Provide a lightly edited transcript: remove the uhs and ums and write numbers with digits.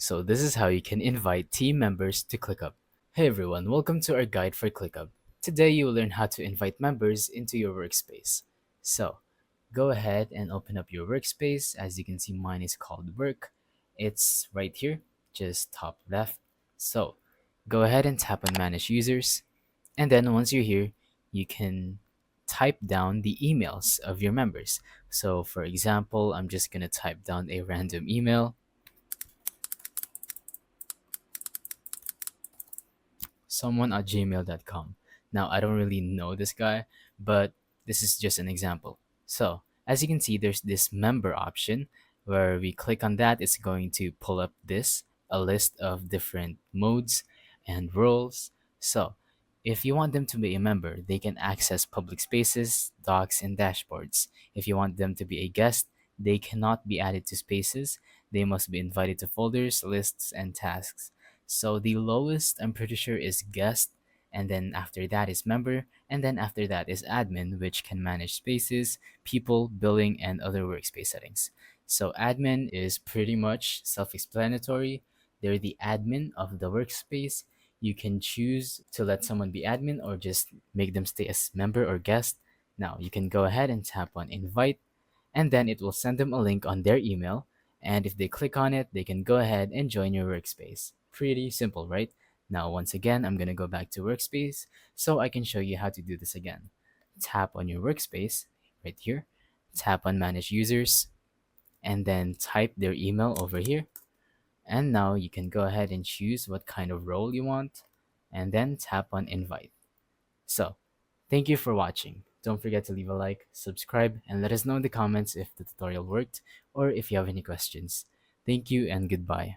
So this is how you can invite team members to ClickUp. Hey everyone, welcome to our guide for ClickUp. Today you will learn how to invite members into your workspace. So go ahead and open up your workspace. As you can see, mine is called Work. It's right here, just top left. So go ahead and tap on Manage Users. And then once you're here, you can type down the emails of your members. So for example, I'm just going to type down a random email, someone@gmail.com. Now, I don't really know this guy, but this is just an example. So, as you can see, there's this member option where we click on that. It's going to pull up a list of different modes and roles. So, if you want them to be a member, they can access public spaces, docs, and dashboards. If you want them to be a guest, they cannot be added to spaces. They must be invited to folders, lists, and tasks. So the lowest, I'm pretty sure, is guest, and then after that is member, and then after that is admin, which can manage spaces, people, billing, and other workspace settings. So admin is pretty much self-explanatory. They're the admin of the workspace. You can choose to let someone be admin or just make them stay as member or guest. Now you can go ahead and tap on invite, and then it will send them a link on their email. And if they click on it, they can go ahead and join your workspace. Pretty simple, right? Now, once again, I'm going to go back to workspace so I can show you how to do this again. Tap on your workspace right here, tap on manage users, and then type their email over here. And now you can go ahead and choose what kind of role you want, and then tap on invite. So, thank you for watching. Don't forget to leave a like, subscribe, and let us know in the comments if the tutorial worked or if you have any questions. Thank you and goodbye.